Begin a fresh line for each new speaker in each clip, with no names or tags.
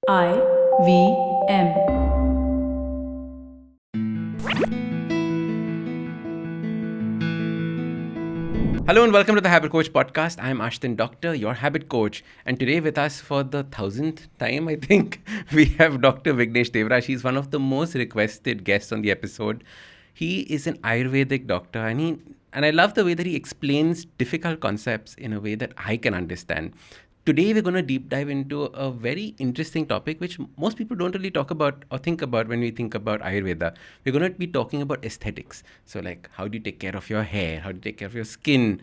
IVM.
Hello and welcome to the Habit Coach podcast. I'm Ashdin Doctor, your habit coach. And today with us for the 1000th time, I think, we have Dr. Vignesh Devraj. He's one of the most requested guests on the episode. He is an Ayurvedic doctor and I love the way that he explains difficult concepts in a way that I can understand. Today, we're going to deep dive into a very interesting topic, which most people don't really talk about or think about when we think about Ayurveda. We're going to be talking about aesthetics. So, like, how do you take care of your hair? How do you take care of your skin?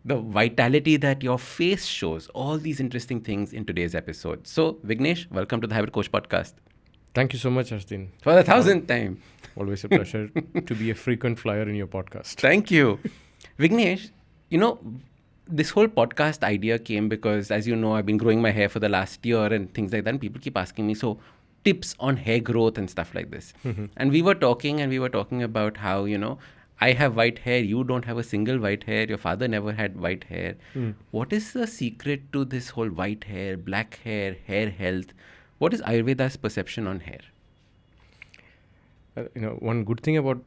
The vitality that your face shows. All these interesting things in today's episode. So, Vignesh, welcome to the Habit Coach podcast.
Thank you so much, Ashdin.
For the 1000th time.
Always a pleasure to be a frequent flyer in your podcast.
Thank you. Vignesh, this whole podcast idea came because, as you know, I've been growing my hair for the last year and things like that. And people keep asking me, so tips on hair growth and stuff like this. And we were talking about how, I have white hair. You don't have a single white hair. Your father never had white hair. What is the secret to this whole white hair, black hair, hair health? What is Ayurveda's perception on hair?
One good thing about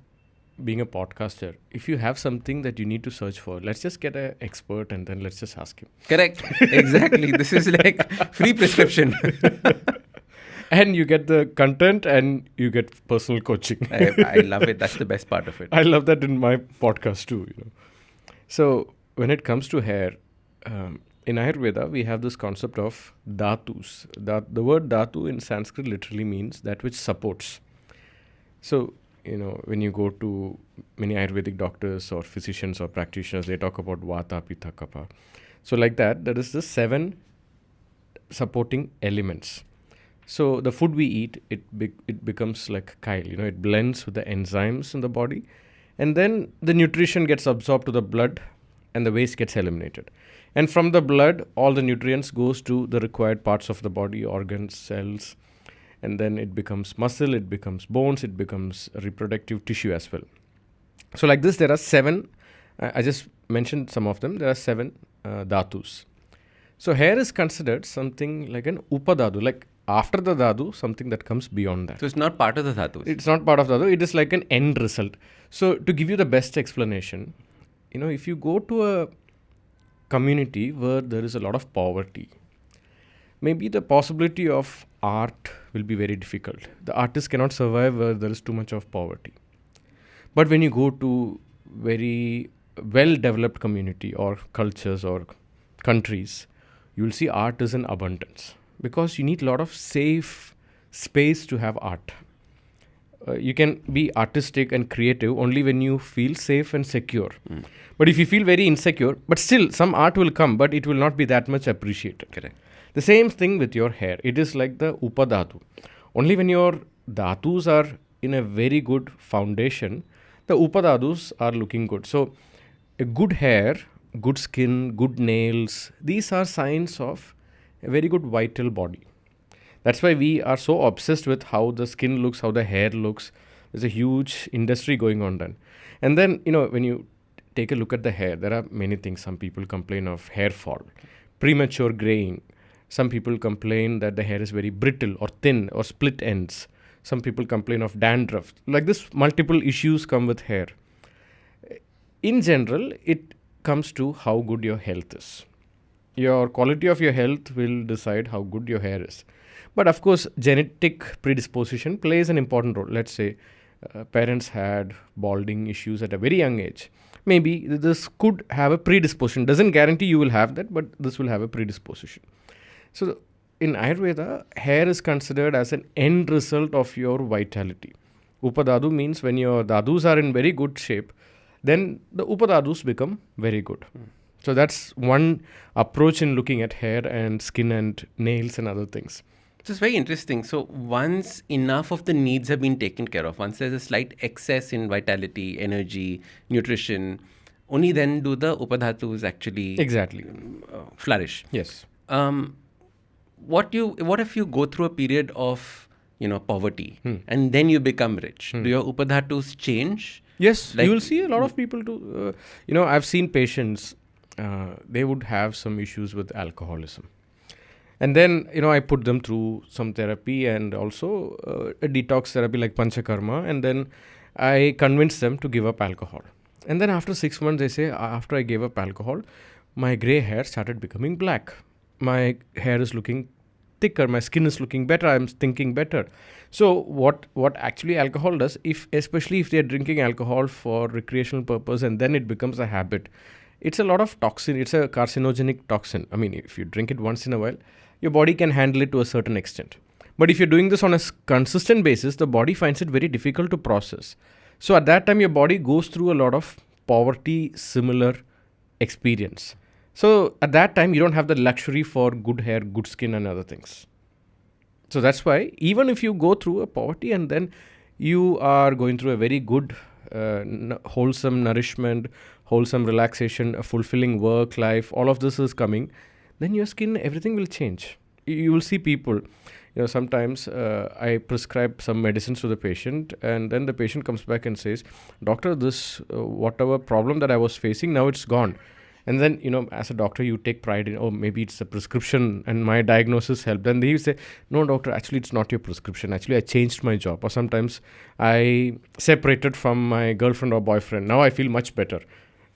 being a podcaster, if you have something that you need to search for, let's just get an expert and then let's just ask him.
Correct. Exactly. This is like free prescription.
And you get the content and you get personal coaching.
I love it. That's the best part of it.
I love that in my podcast too. So when it comes to hair, in Ayurveda, we have this concept of dhatus. The word dhatu in Sanskrit literally means that which supports. So, when you go to many Ayurvedic doctors or physicians or practitioners, they talk about vata, pitta, kapha. So like that, there is the 7 supporting elements. So the food we eat, it becomes like chyle, it blends with the enzymes in the body. And then the nutrition gets absorbed to the blood and the waste gets eliminated. And from the blood, all the nutrients goes to the required parts of the body, organs, cells. And then it becomes muscle, it becomes bones, it becomes reproductive tissue as well. So like this, there are 7, I just mentioned some of them, there are 7 dhatus. So hair is considered something like an upadhatu, like after the dhatu, something that comes beyond that.
So it's not part of the dhatus.
It's not part of the dhatu, it is like an end result. So to give you the best explanation, if you go to a community where there is a lot of poverty, maybe the possibility of art will be very difficult. The artist cannot survive where there is too much of poverty. But when you go to very well-developed community or cultures or countries, you will see art is in abundance because you need a lot of safe space to have art. You can be artistic and creative only when you feel safe and secure. But if you feel very insecure, but still some art will come, but it will not be that much appreciated.
Correct.
The same thing with your hair. It is like the upadhatu. Only when your dhatus are in a very good foundation, the upadhatus are looking good. So a good hair, good skin, good nails, these are signs of a very good vital body. That's why we are so obsessed with how the skin looks, how the hair looks. There's a huge industry going on then. And then, when you take a look at the hair, there are many things. Some people complain of hair fall, premature graying. Some people complain that the hair is very brittle or thin or split ends. Some people complain of dandruff. Like this, multiple issues come with hair. In general, it comes to how good your health is. Your quality of your health will decide how good your hair is. But of course, genetic predisposition plays an important role. Let's say parents had balding issues at a very young age. Maybe this could have a predisposition. Doesn't guarantee you will have that, but this will have a predisposition. So in Ayurveda, hair is considered as an end result of your vitality. Upadhatu means when your dhadus are in very good shape, then the upadhatus become very good. So that's one approach in looking at hair and skin and nails and other things.
So it's very interesting. So once enough of the needs have been taken care of, once there's a slight excess in vitality, energy, nutrition, only then do the upadhatus actually flourish.
Yes.
What if you go through a period of poverty and then you become rich? Do your upadhatus change?
Yes, you will see a lot of people too. I've seen patients, they would have some issues with alcoholism. And then, I put them through some therapy and also a detox therapy like Panchakarma. And then I convinced them to give up alcohol. And then after 6 months, they say, after I gave up alcohol, my gray hair started becoming black. My hair is looking thicker, my skin is looking better, I'm thinking better. So what actually alcohol does, especially if they're drinking alcohol for recreational purpose and then it becomes a habit, it's a lot of toxin, it's a carcinogenic toxin. I mean, if you drink it once in a while, your body can handle it to a certain extent. But if you're doing this on a consistent basis, the body finds it very difficult to process. So at that time, your body goes through a lot of poverty similar experience. So at that time, you don't have the luxury for good hair, good skin and other things. So that's why even if you go through a poverty and then you are going through a very good, wholesome nourishment, wholesome relaxation, a fulfilling work life, all of this is coming, then your skin, everything will change. You will see people, sometimes I prescribe some medicines to the patient and then the patient comes back and says, doctor, this whatever problem that I was facing, now it's gone. And then, as a doctor, you take pride in, oh, maybe it's a prescription and my diagnosis helped. And they say, no, doctor, actually, it's not your prescription. Actually, I changed my job. Or sometimes I separated from my girlfriend or boyfriend. Now I feel much better.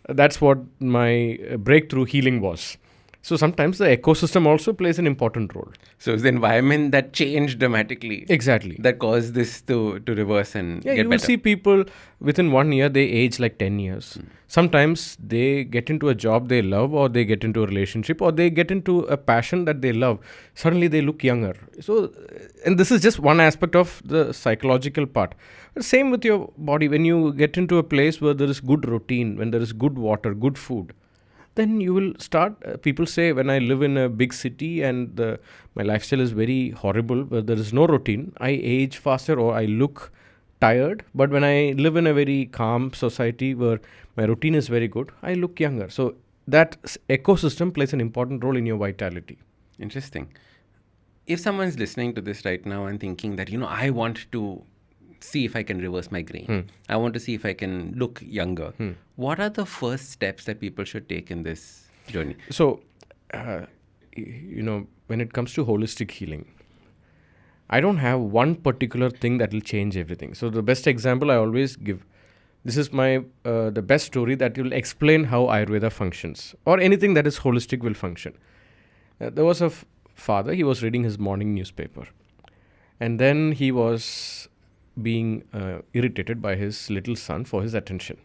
That's what my breakthrough healing was. So sometimes the ecosystem also plays an important role.
So it's the environment that changed dramatically.
Exactly.
That caused this to reverse and get better.
You will see people within 1 year, they age like 10 years. Sometimes they get into a job they love or they get into a relationship or they get into a passion that they love. Suddenly they look younger. So, and this is just one aspect of the psychological part. Same with your body. When you get into a place where there is good routine, when there is good water, good food, then you will start, people say when I live in a big city and my lifestyle is very horrible, where there is no routine, I age faster or I look tired. But when I live in a very calm society where my routine is very good, I look younger. So that ecosystem plays an important role in your vitality.
Interesting. If someone's listening to this right now and thinking that, I want to see if I can reverse my grain. I want to see if I can look younger. What are the first steps that people should take in this journey?
So, when it comes to holistic healing, I don't have one particular thing that will change everything. So the best example I always give, this is my the best story that will explain how Ayurveda functions or anything that is holistic will function. There was a father, he was reading his morning newspaper and then he was being irritated by his little son for his attention.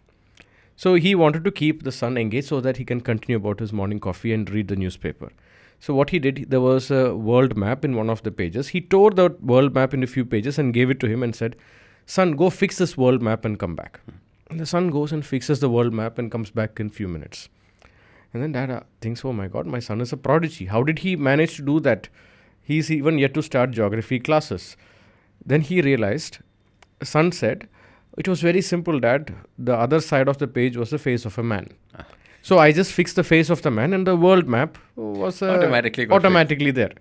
So he wanted to keep the son engaged so that he can continue about his morning coffee and read the newspaper. So what he did, there was a world map in one of the pages. He tore the world map in a few pages and gave it to him and said, son, go fix this world map and come back. And the son goes and fixes the world map and comes back in a few minutes. And then dad thinks, oh my God, my son is a prodigy. How did he manage to do that? He's even yet to start geography classes. Then he realized, son said, it was very simple, dad. The other side of the page was the face of a man. So I just fixed the face of the man and the world map was automatically there.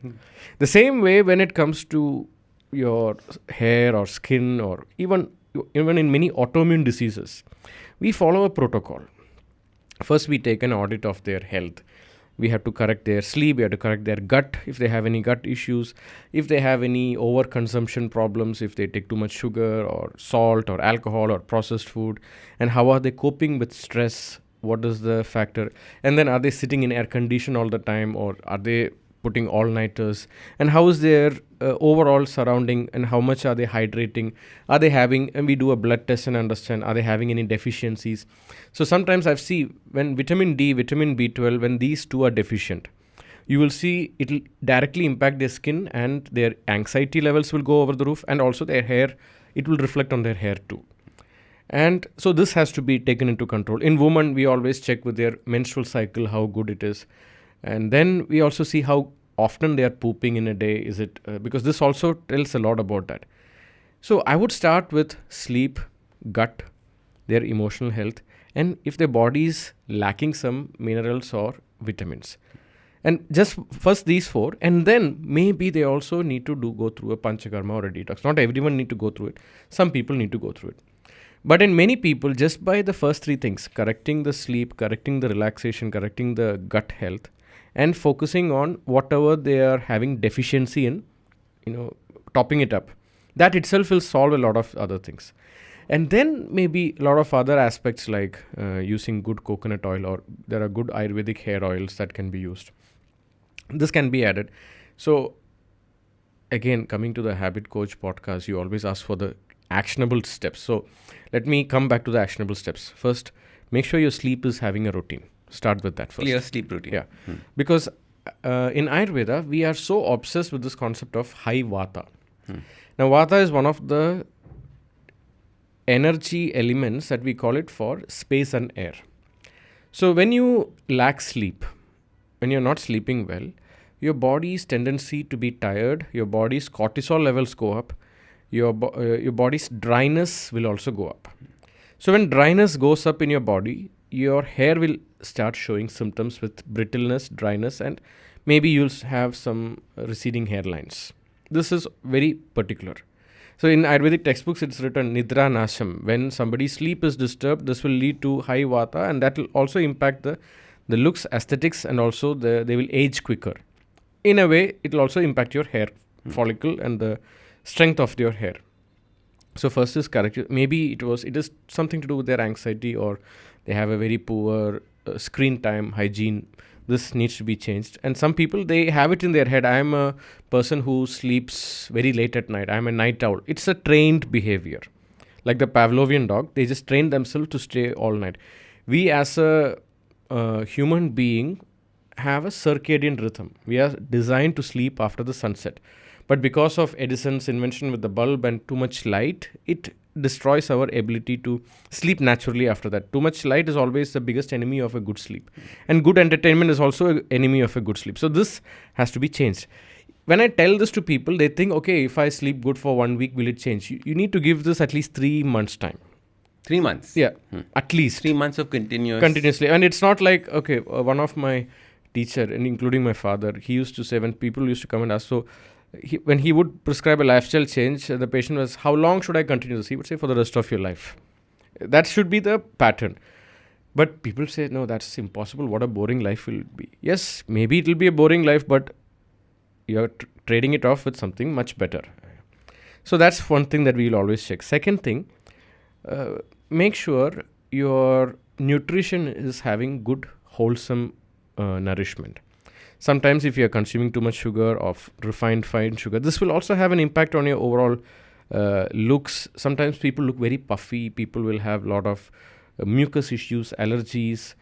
The same way when it comes to your hair or skin or even in many autoimmune diseases, we follow a protocol. First, we take an audit of their health. We have to correct their sleep, we have to correct their gut if they have any gut issues, if they have any overconsumption problems, if they take too much sugar or salt or alcohol or processed food, and how are they coping with stress, what is the factor, and then are they sitting in air condition all the time or are they putting all-nighters, and how is their overall surrounding and how much are they hydrating, are they having, and we do a blood test and understand, are they having any deficiencies. So sometimes I've seen when vitamin D, vitamin B12, when these two are deficient, you will see it will directly impact their skin and their anxiety levels will go over the roof and also their hair, it will reflect on their hair too. And so this has to be taken into control. In women, we always check with their menstrual cycle, how good it is. And then we also see how often they are pooping in a day. Is it because this also tells a lot about that. So I would start with sleep, gut, their emotional health, and if their body is lacking some minerals or vitamins. And just first these four, and then maybe they also need to go through a panchakarma or a detox. Not everyone need to go through it. Some people need to go through it. But in many people, just by the first three things, correcting the sleep, correcting the relaxation, correcting the gut health, and focusing on whatever they are having deficiency in, topping it up. That itself will solve a lot of other things. And then maybe a lot of other aspects like using good coconut oil, or there are good Ayurvedic hair oils that can be used. This can be added. So again, coming to the Habit Coach podcast, you always ask for the actionable steps. So let me come back to the actionable steps. First, make sure your sleep is having a routine. Start with that first.
Clear sleep routine.
Yeah. Because in Ayurveda, we are so obsessed with this concept of high vata. Now, vata is one of the energy elements that we call it for space and air. So when you lack sleep, when you're not sleeping well, your body's tendency to be tired, your body's cortisol levels go up, your body's dryness will also go up. So when dryness goes up in your body, your hair will start showing symptoms with brittleness, dryness, and maybe you'll have some receding hairlines. This is very particular. So in Ayurvedic textbooks, it's written Nidra Nasham. When somebody's sleep is disturbed, this will lead to high vata, and that will also impact the looks, aesthetics, and also they will age quicker. In a way, it will also impact your hair follicle and the strength of your hair. So first is correct. Maybe it is something to do with their anxiety, or they have a very poor screen time hygiene. This needs to be changed. And some people, they have it in their head. I am a person who sleeps very late at night. I am a night owl. It's a trained behavior. Like the Pavlovian dog, they just train themselves to stay all night. We as a human being have a circadian rhythm. We are designed to sleep after the sunset. But because of Edison's invention with the bulb and too much light, it destroys our ability to sleep naturally after that. Too much light is always the biggest enemy of a good sleep. And good entertainment is also an enemy of a good sleep. So this has to be changed. When I tell this to people, they think, okay, if I sleep good for 1 week, will it change? You need to give this at least 3 months time.
3 months?
Yeah, at least.
3 months of
continuously. And it's not like, okay, one of my teacher, and including my father, he used to say, when people used to come and ask, so when he would prescribe a lifestyle change, the patient was, how long should I continue this? He would say, for the rest of your life. That should be the pattern. But people say, no, that's impossible. What a boring life will be. Yes, maybe it will be a boring life, but you're trading it off with something much better. So that's one thing that we will always check. Second thing, make sure your nutrition is having good, wholesome nourishment. Sometimes if you are consuming too much sugar or refined fine sugar, this will also have an impact on your overall looks. Sometimes people look very puffy. People will have a lot of mucus issues, allergies.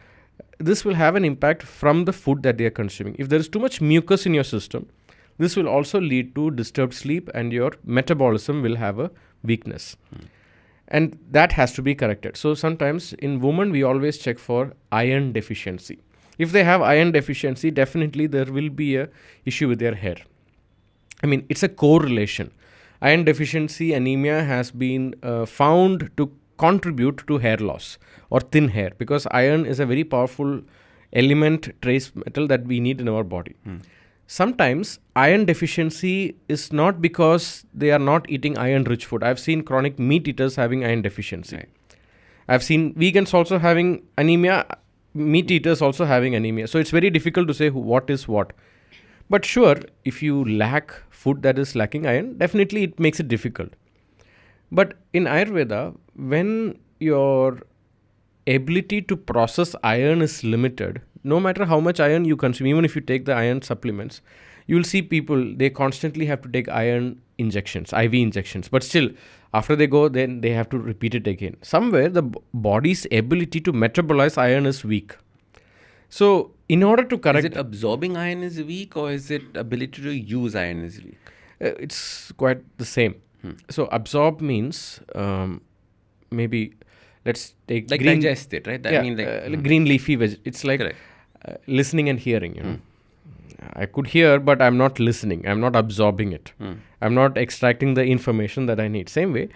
This will have an impact from the food that they are consuming. If there is too much mucus in your system, this will also lead to disturbed sleep, and your metabolism will have a weakness. And that has to be corrected. So sometimes in women, we always check for iron deficiency. If they have iron deficiency, definitely there will be a issue with their hair. I mean, it's a correlation. Iron deficiency anemia has been found to contribute to hair loss or thin hair, because iron is a very powerful element, trace metal that we need in our body. Sometimes iron deficiency is not because they are not eating iron-rich food. I've seen chronic meat eaters having iron deficiency.
Right.
I've seen vegans also having anemia, meat eaters also having anemia. So it's very difficult to say what is what. But sure, if you lack food that is lacking iron, definitely it makes it difficult. But in Ayurveda, when your ability to process iron is limited, no matter how much iron you consume, even if you take the iron supplements, you will see people, they constantly have to take iron injections, IV injections. But still, after they go, then they have to repeat it again. Somewhere, the body's ability to metabolize iron is weak. So, in order to correct...
Is it absorbing iron is weak, or is it ability to use iron is weak?
It's quite the same. So, absorb means maybe, let's take...
Like green, digest it, right?
I mean, like green leafy veg. It's like listening and hearing, you know. I could hear, but I'm not listening. I'm not absorbing it. I'm not extracting the information that I need. Same way,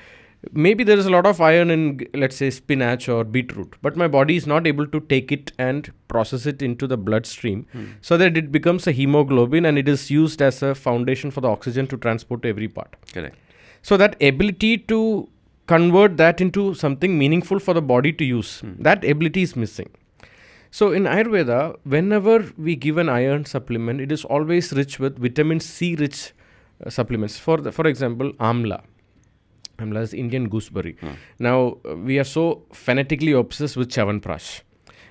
maybe there is a lot of iron in, let's say, spinach or beetroot, but my body is not able to take it and process it into the bloodstream so that it becomes a hemoglobin, and it is used as a foundation for the oxygen to transport to every part.
Correct.
So that ability to convert that into something meaningful for the body to use, that ability is missing. So in Ayurveda, whenever we give an iron supplement, it is always rich with vitamin C rich supplements. For example, amla. Amla is Indian gooseberry. Now, we are so fanatically obsessed with Chavanprash.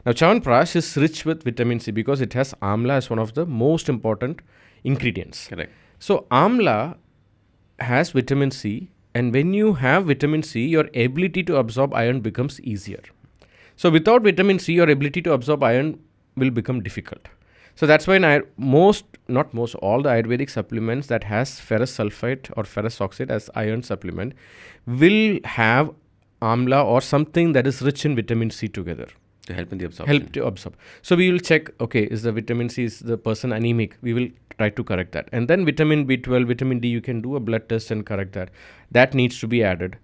Now, Chavanprash is rich with vitamin C because it has amla as one of the most important ingredients.
Correct.
So, amla has vitamin C, and when you have vitamin C, your ability to absorb iron becomes easier. So, without vitamin C, your ability to absorb iron will become difficult. So that's why all the Ayurvedic supplements that has ferrous sulfate or ferrous oxide as iron supplement will have amla or something that is rich in vitamin C together.
To help in the absorption.
Help to absorb. So we will check, okay, is the vitamin C, is the person anemic? We will try to correct that. And then vitamin B12, vitamin D, you can do a blood test and correct that. That needs to be added.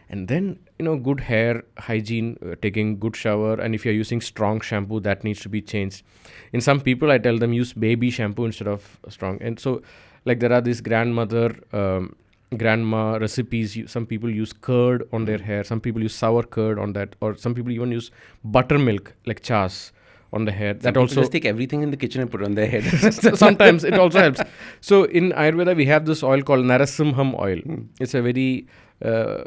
And then, good hair hygiene, taking good shower. And if you're using strong shampoo, that needs to be changed. In some people, I tell them use baby shampoo instead of strong. And so, like there are these grandma recipes. Some people use curd on their hair. Some people use sour curd on that. Or some people even use buttermilk, like chas, on the hair.
That also just take everything in the kitchen and put it on their head.
Sometimes it also helps. So in Ayurveda, we have this oil called Narasimham oil. It's a very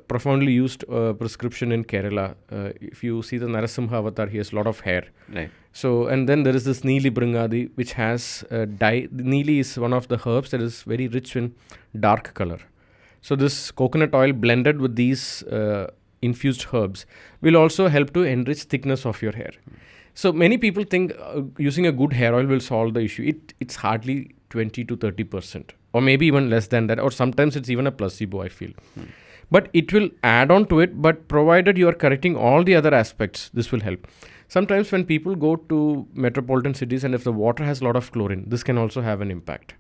profoundly used prescription in Kerala. If you see the Narasimha avatar, he has a lot of hair.
Right.
So, and then there is this Neeli Bringadi, which has dye. Neeli is one of the herbs that is very rich in dark color. So this coconut oil blended with these infused herbs will also help to enrich thickness of your hair. So many people think using a good hair oil will solve the issue. It's hardly 20 to 30%, or maybe even less than that, or sometimes it's even a placebo, I feel. But it will add on to it, but provided you are correcting all the other aspects, this will help. Sometimes when people go to metropolitan cities and if the water has a lot of chlorine, this can also have an impact.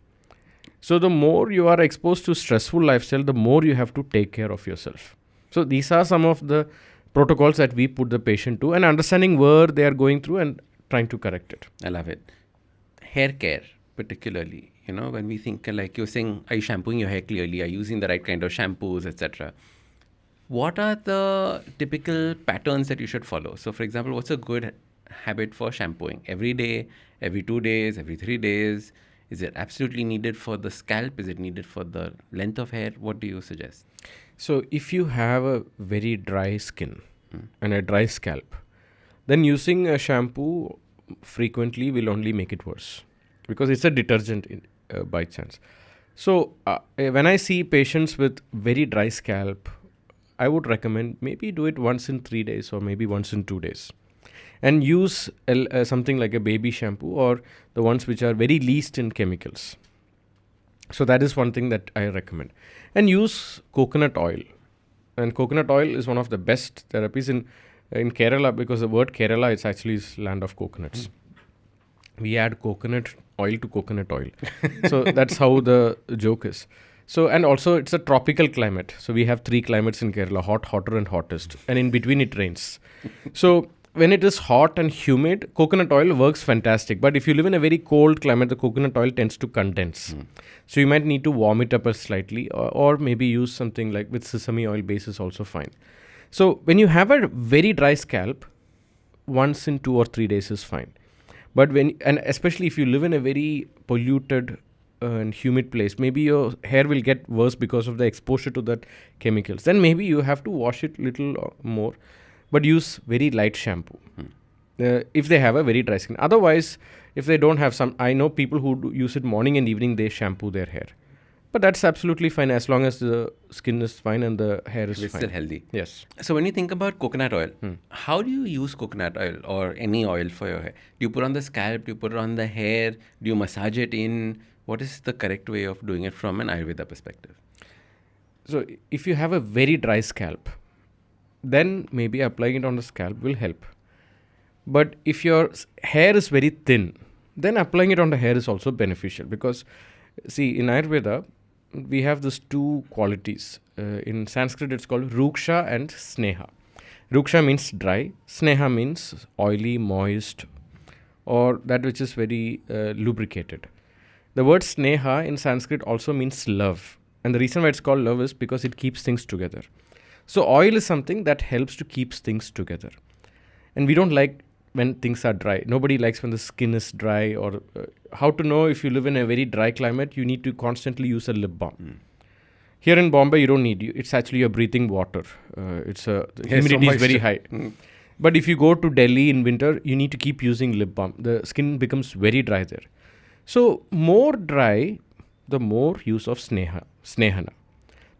So the more you are exposed to stressful lifestyle, the more you have to take care of yourself. So these are some of the protocols that we put the patient to, and understanding where they are going through and trying to correct it.
I love it. Hair care, particularly, when we think, like you're saying, are you shampooing your hair clearly? Are you using the right kind of shampoos, etc.? What are the typical patterns that you should follow? So, for example, what's a good habit for shampooing? Every day, every 2 days, every 3 days? Is it absolutely needed for the scalp? Is it needed for the length of hair? What do you suggest?
So if you have a very dry skin and a dry scalp, then using a shampoo frequently will only make it worse because it's a detergent by chance. So when I see patients with very dry scalp, I would recommend maybe do it once in 3 days or maybe once in 2 days. And use something like a baby shampoo or the ones which are very least in chemicals. So that is one thing that I recommend. And use coconut oil. And coconut oil is one of the best therapies in Kerala, because the word Kerala is actually land of coconuts. We add coconut oil to coconut oil. So that's how the joke is. So, and also it's a tropical climate. So we have 3 climates in Kerala: hot, hotter and hottest. And in between it rains. So when it is hot and humid, coconut oil works fantastic. But if you live in a very cold climate, the coconut oil tends to condense. So you might need to warm it up slightly, or maybe use something like with sesame oil base is also fine. So when you have a very dry scalp, once in 2 or 3 days is fine. But and especially if you live in a very polluted and humid place, maybe your hair will get worse because of the exposure to that chemicals. Then maybe you have to wash it little more. But use very light shampoo if they have a very dry skin. Otherwise, if they don't have I know people who use it morning and evening, they shampoo their hair. But that's absolutely fine as long as the skin is fine and the hair is fine.
It's still healthy.
Yes.
So when you think about coconut oil, how do you use coconut oil or any oil for your hair? Do you put on the scalp? Do you put it on the hair? Do you massage it in? What is the correct way of doing it from an Ayurveda perspective?
So if you have a very dry scalp, then maybe applying it on the scalp will help. But if your hair is very thin, then applying it on the hair is also beneficial, because see, in Ayurveda we have these 2 qualities. In Sanskrit it's called ruksha and sneha. Ruksha means dry, sneha means oily, moist, or that which is very lubricated. The word sneha in Sanskrit also means love, and the reason why it's called love is because it keeps things together. So oil is something that helps to keep things together. And we don't like when things are dry. Nobody likes when the skin is dry. Or how to know if you live in a very dry climate, you need to constantly use a lip balm. Here in Bombay, you don't need you. It's actually you're breathing water. The humidity is very high. But if you go to Delhi in winter, you need to keep using lip balm. The skin becomes very dry there. So more dry, the more use of snehana.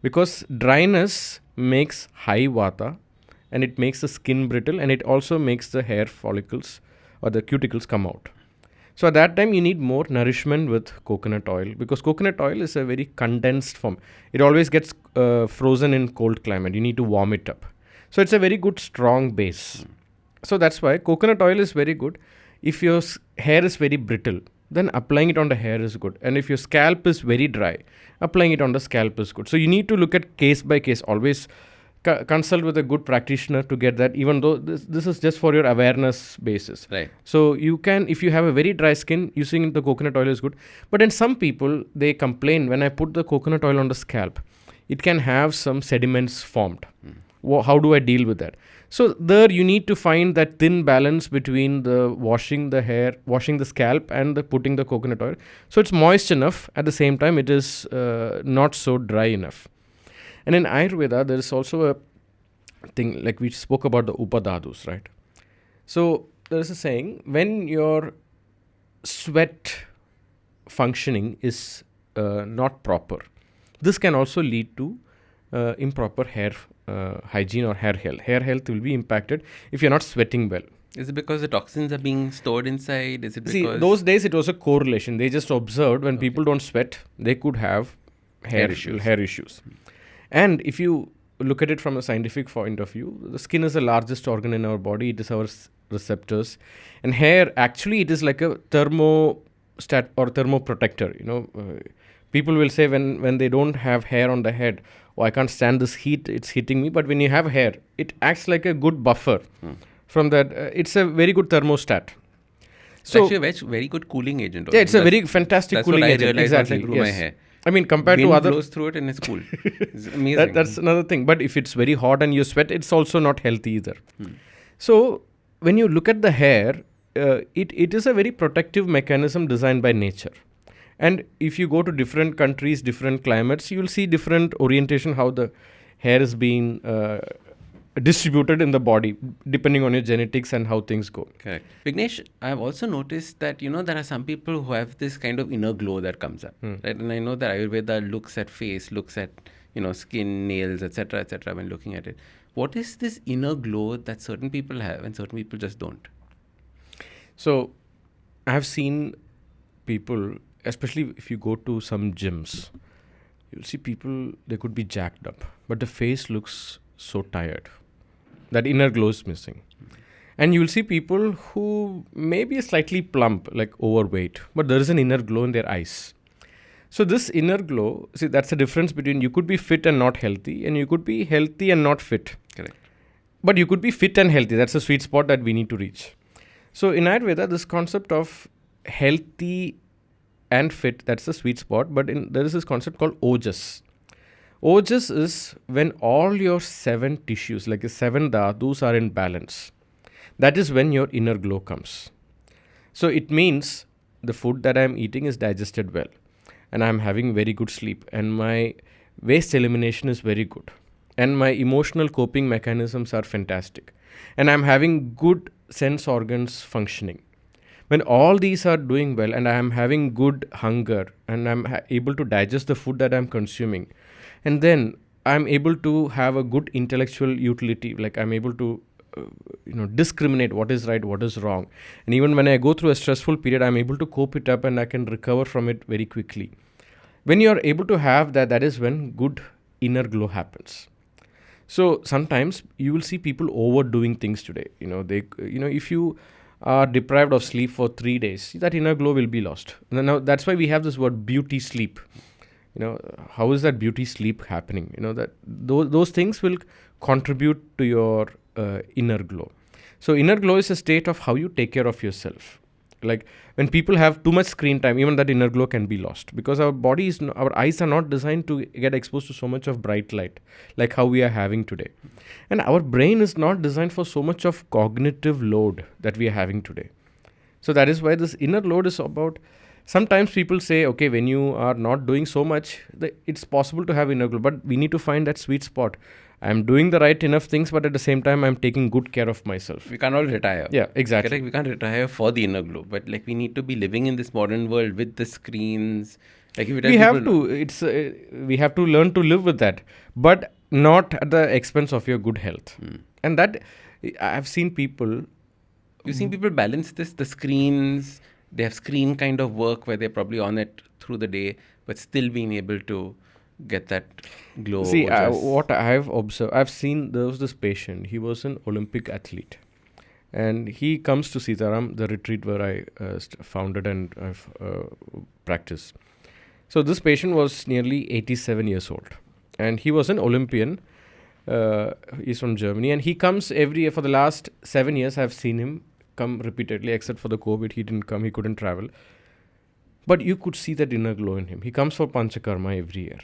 Because dryness makes high vata and it makes the skin brittle and it also makes the hair follicles or the cuticles come out. So at that time, you need more nourishment with coconut oil because coconut oil is a very condensed form. It always gets frozen in cold climate. You need to warm it up. So it's a very good strong base. So that's why coconut oil is very good. If your hair is very brittle, then applying it on the hair is good. And if your scalp is very dry, applying it on the scalp is good. So you need to look at case by case. Always consult with a good practitioner to get that, even though this is just for your awareness basis.
Right.
So you can, if you have a very dry skin, using the coconut oil is good. But in some people, they complain when I put the coconut oil on the scalp, it can have some sediments formed. How do I deal with that? So there you need to find that thin balance between the washing the hair, washing the scalp and the putting the coconut oil. So it's moist enough. At the same time, it is not so dry enough. And in Ayurveda, there is also a thing, like we spoke about the upadadus, right? So there is a saying, when your sweat functioning is not proper, this can also lead to improper hair hygiene or hair health. Hair health will be impacted if you're not sweating well.
Is it because the toxins are being stored inside? Is it because...
See, those days it was a correlation. They just observed when people don't sweat, they could have hair issues. And if you look at it from a scientific point of view, the skin is the largest organ in our body. It is our receptors. And hair, actually, it is like a thermostat or thermoprotector. People will say when they don't have hair on the head, oh, I can't stand this heat, it's hitting me. But when you have hair, it acts like a good buffer. From that, it's a very good thermostat.
So actually a very good cooling agent.
Also. Yeah, it's a very fantastic cooling agent.
That's what I realized once I grew my hair.
I mean, compared
Wind
to other...
blows through it and it's cool. It's amazing.
That's another thing. But if it's very hot and you sweat, it's also not healthy either. So when you look at the hair, it is a very protective mechanism designed by nature. And if you go to different countries, different climates, you will see different orientation, how the hair is being distributed in the body, depending on your genetics and how things go.
Correct. Vignesh, I've also noticed that, there are some people who have this kind of inner glow that comes up, right? And I know that Ayurveda looks at face, looks at, skin, nails, etc., when looking at it. What is this inner glow that certain people have and certain people just don't?
So I've seen people, especially if you go to some gyms, you'll see people, they could be jacked up, but the face looks so tired. That inner glow is missing. And you'll see people who may be slightly plump, like overweight, but there is an inner glow in their eyes. So this inner glow, see, that's the difference between you could be fit and not healthy, and you could be healthy and not fit.
Correct.
But you could be fit and healthy. That's the sweet spot that we need to reach. So in Ayurveda, this concept of healthy and fit, that's the sweet spot. But there is this concept called ojas. Ojas is when all your 7 tissues, like the 7 dhatus, are in balance. That is when your inner glow comes. So it means the food that I am eating is digested well, and I am having very good sleep, and my waste elimination is very good, and my emotional coping mechanisms are fantastic, and I am having good sense organs functioning. When all these are doing well, and I am having good hunger, and I am able to digest the food that I am consuming, and then I'm able to have a good intellectual utility, like I'm able to discriminate what is right, what is wrong. And even when I go through a stressful period, I'm able to cope it up and I can recover from it very quickly. When you're able to have that, that is when good inner glow happens. So sometimes you will see people overdoing things today. If you are deprived of sleep for 3 days, that inner glow will be lost. Now that's why we have this word beauty sleep. How is that beauty sleep happening? That those things will contribute to your inner glow. So inner glow is a state of how you take care of yourself. Like when people have too much screen time, even that inner glow can be lost, because our eyes are not designed to get exposed to so much of bright light like how we are having today. And our brain is not designed for so much of cognitive load that we are having today. So that is why this inner load is about. Sometimes people say, okay, when you are not doing so much, it's possible to have inner glow, but we need to find that sweet spot. I'm doing the right enough things, but at the same time, I'm taking good care of myself.
We can't all retire.
Yeah, exactly.
Correct? We can't retire for the inner glow, but like we need to be living in this modern world with the screens. Like if
We have to. We have to learn to live with that, but not at the expense of your good health. And that I've seen people.
You've seen people balance this, the screens. They have screen kind of work where they're probably on it through the day, but still being able to get that glow.
See, what I've observed, I've seen there was this patient. He was an Olympic athlete, and he comes to Sitaram, the retreat where I founded and I've practiced. So this patient was nearly 87 years old, and he was an Olympian. He's from Germany, and he comes every year for the last 7 years. I've seen him come repeatedly, except for the COVID. He didn't come, he couldn't travel. But you could see that inner glow in him. He comes for Panchakarma every year.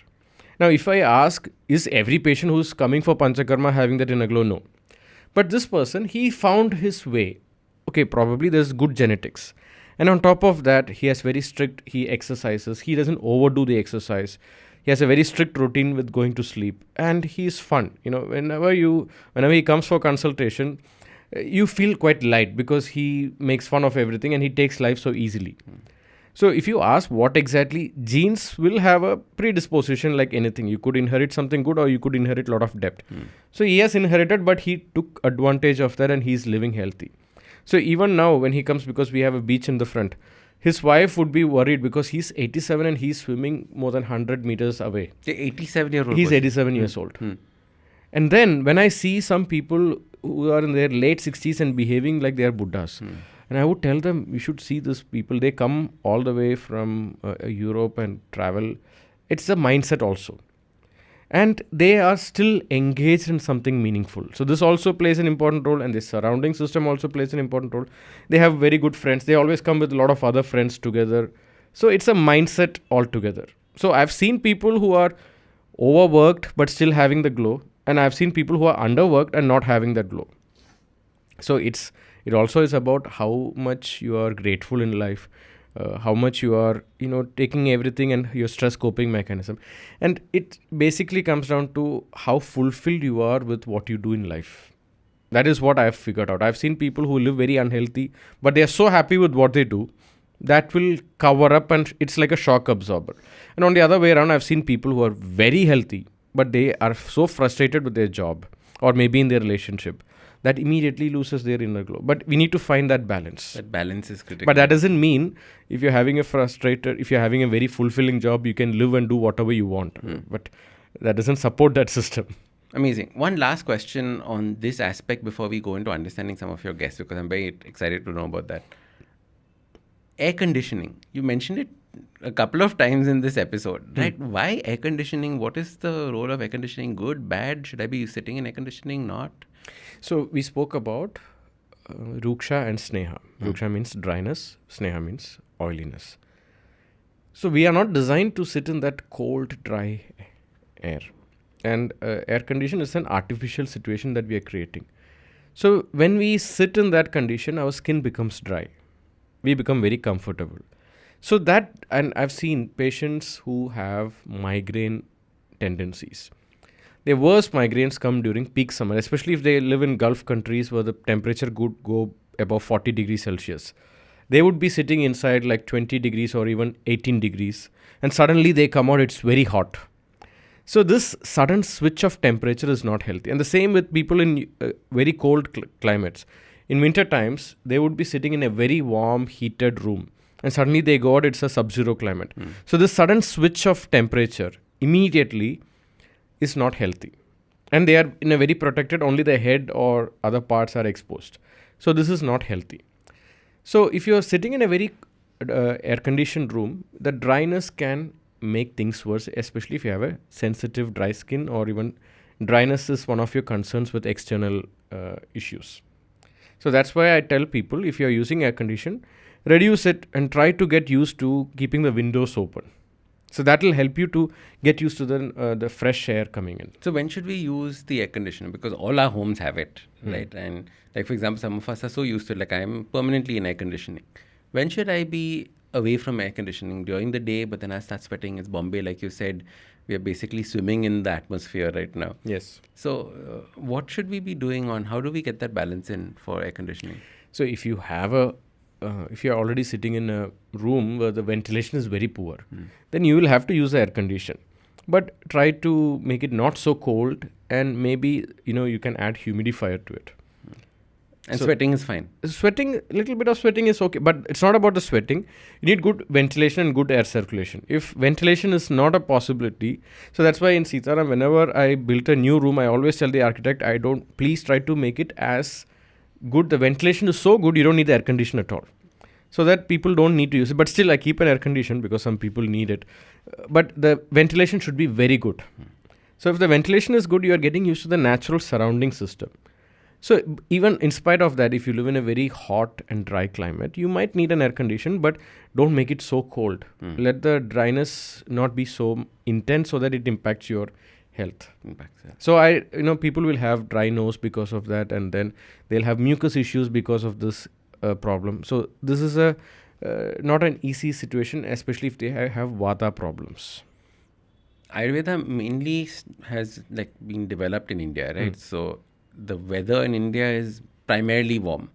Now, if I ask, is every patient who's coming for Panchakarma having that inner glow? No. But this person, he found his way. Okay, probably there's good genetics. And on top of that, he has very strict, he exercises. He doesn't overdo the exercise. He has a very strict routine with going to sleep. And he's fun. You know, whenever he comes for consultation, you feel quite light because he makes fun of everything and he takes life so easily. So if you ask what exactly, genes will have a predisposition like anything. You could inherit something good or you could inherit a lot of debt. So he has inherited, but he took advantage of that and he's living healthy. So even now when he comes, because we have a beach in the front, his wife would be worried because he's 87 and he's swimming more than 100 meters away.
The 87-year-old.
He's 87 years old. And then when I see some people who are in their late 60s and behaving like they are Buddhas, and I would tell them, you should see these people. They come all the way from Europe and travel. It's a mindset also. And they are still engaged in something meaningful. So this also plays an important role, and the surrounding system also plays an important role. They have very good friends. They always come with a lot of other friends together. So it's a mindset altogether. So I've seen people who are overworked but still having the glow. And I've seen people who are underworked and not having that glow. So it also is about how much you are grateful in life, how much you are, taking everything and your stress coping mechanism. And it basically comes down to how fulfilled you are with what you do in life. That is what I've figured out. I've seen people who live very unhealthy, but they are so happy with what they do. That will cover up, and it's like a shock absorber. And on the other way around, I've seen people who are very healthy, but they are so frustrated with their job or maybe in their relationship that immediately loses their inner glow. But we need to find that balance.
That balance is critical.
But that doesn't mean if you're having if you're having a very fulfilling job, you can live and do whatever you want. But that doesn't support that system.
Amazing. One last question on this aspect before we go into understanding some of your guests, because I'm very excited to know about that. Air conditioning. You mentioned it a couple of times in this episode, right? Why air conditioning? What is the role of air conditioning? Good, bad? Should I be sitting in air conditioning? Not?
So we spoke about Ruksha and Sneha. Ruksha means dryness. Sneha means oiliness. So we are not designed to sit in that cold, dry air. And air condition is an artificial situation that we are creating. So when we sit in that condition, our skin becomes dry. We become very comfortable. So and I've seen patients who have migraine tendencies. Their worst migraines come during peak summer, especially if they live in Gulf countries where the temperature could go above 40 degrees Celsius. They would be sitting inside like 20 degrees or even 18 degrees. And suddenly they come out, it's very hot. So this sudden switch of temperature is not healthy. And the same with people in very cold climates. In winter times, they would be sitting in a very warm, heated room. And suddenly they go out, it's a sub-zero climate. So this sudden switch of temperature immediately is not healthy. And they are in a very protected, only the head or other parts are exposed. So this is not healthy. So if you are sitting in a very air-conditioned room, the dryness can make things worse, especially if you have a sensitive dry skin, or even dryness is one of your concerns with external issues. So that's why I tell people, if you're using air condition, reduce it and try to get used to keeping the windows open. So that will help you to get used to the fresh air coming in.
So when should we use the air conditioner? Because all our homes have it, right? And like, for example, some of us are so used to it, like I'm permanently in air conditioning. When should I be away from air conditioning? During the day, but then I start sweating. It's Bombay, like you said. We are basically swimming in the atmosphere right now.
Yes.
So what should we be doing on, how do we get that balance in for air conditioning?
So if you have if you're already sitting in a room where the ventilation is very poor, then you will have to use the air condition. But try to make it not so cold, and maybe, you can add humidifier to it.
And sweating is fine.
Sweating, a little bit of sweating is okay, but it's not about the sweating. You need good ventilation and good air circulation. If ventilation is not a possibility, so that's why in Sitaram, whenever I built a new room, I always tell the architect, please try to make it as good. The ventilation is so good, you don't need the air conditioner at all. So that people don't need to use it. But still, I keep an air conditioner because some people need it. But the ventilation should be very good. So if the ventilation is good, you are getting used to the natural surrounding system. So even in spite of that, if you live in a very hot and dry climate, you might need an air condition, but don't make it so cold. Let the dryness not be so intense so that it impacts your health. So people will have dry nose because of that, and then they'll have mucus issues because of this problem. So this is not an easy situation, especially if they have vata problems.
Ayurveda mainly has been developed in India, right? So the weather in India is primarily warm.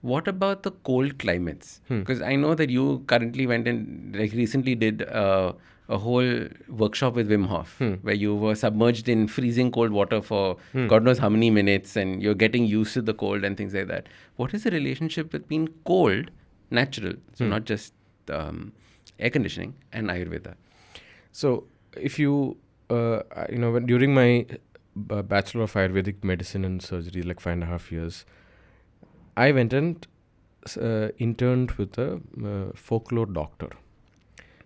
What about the cold climates? Because I know that you currently went and recently did a whole workshop with Wim Hof, where you were submerged in freezing cold water for God knows how many minutes, and you're getting used to the cold and things like that. What is the relationship between cold, natural, so not just air conditioning, and Ayurveda?
So if you, during my Bachelor of Ayurvedic Medicine and Surgery, 5.5 years, I went and interned with a folklore doctor.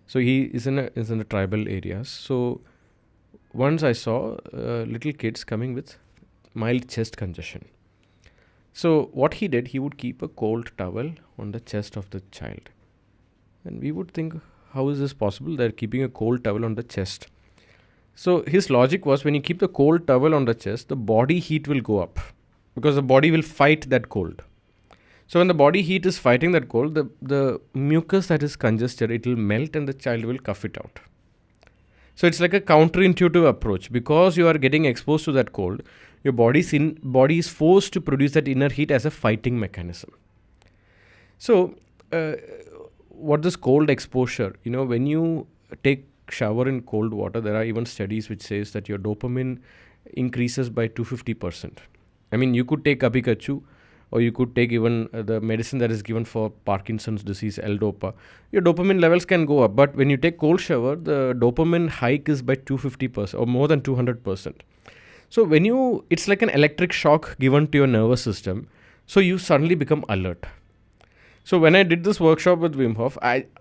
So he is in the tribal areas. So once I saw little kids coming with mild chest congestion. So what he did, he would keep a cold towel on the chest of the child. And we would think, how is this possible? They're keeping a cold towel on the chest. So his logic was, when you keep the cold towel on the chest, the body heat will go up because the body will fight that cold. So when the body heat is fighting that cold, the mucus that is congested, it will melt and the child will cough it out. So it's like a counterintuitive approach. Because you are getting exposed to that cold, your body is forced to produce that inner heat as a fighting mechanism. So what this cold exposure, when you take shower in cold water, there are even studies which says that your dopamine increases by 250%. I mean, you could take Abikachu, or you could take even the medicine that is given for Parkinson's disease, L-Dopa. Your dopamine levels can go up, but when you take cold shower, the dopamine hike is by 250% or more than 200%. So it's like an electric shock given to your nervous system. So you suddenly become alert. So when I did this workshop with Wim Hof,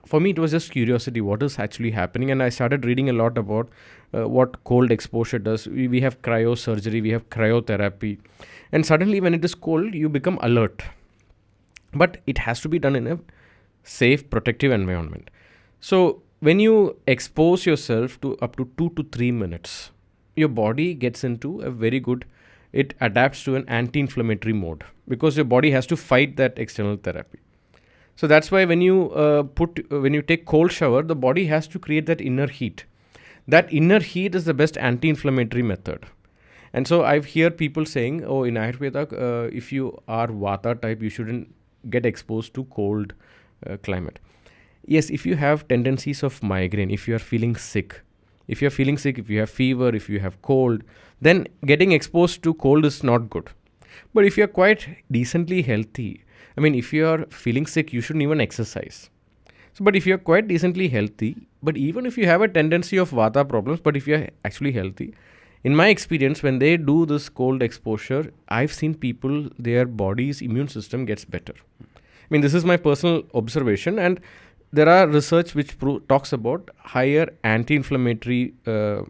for me it was just curiosity, what is actually happening, and I started reading a lot about what cold exposure does. We have cryosurgery, we have cryotherapy, and suddenly when it is cold, you become alert. But it has to be done in a safe, protective environment. So when you expose yourself to up to 2 to 3 minutes, your body gets into a very good, it adapts to an anti-inflammatory mode because your body has to fight that external therapy. So that's why when you take cold shower, the body has to create that inner heat. That inner heat is the best anti-inflammatory method. And so I hear people saying, in Ayurveda, if you are Vata type, you shouldn't get exposed to cold climate. Yes, if you have tendencies of migraine, if you are feeling sick, if you have fever, if you have cold, then getting exposed to cold is not good. But if you are quite decently healthy, I mean, if you are feeling sick, you shouldn't even exercise. But if you are quite decently healthy, but even if you have a tendency of Vata problems, but if you are actually healthy, in my experience, when they do this cold exposure, I've seen people, their body's immune system gets better. I mean, this is my personal observation, and there are research which talks about higher anti-inflammatory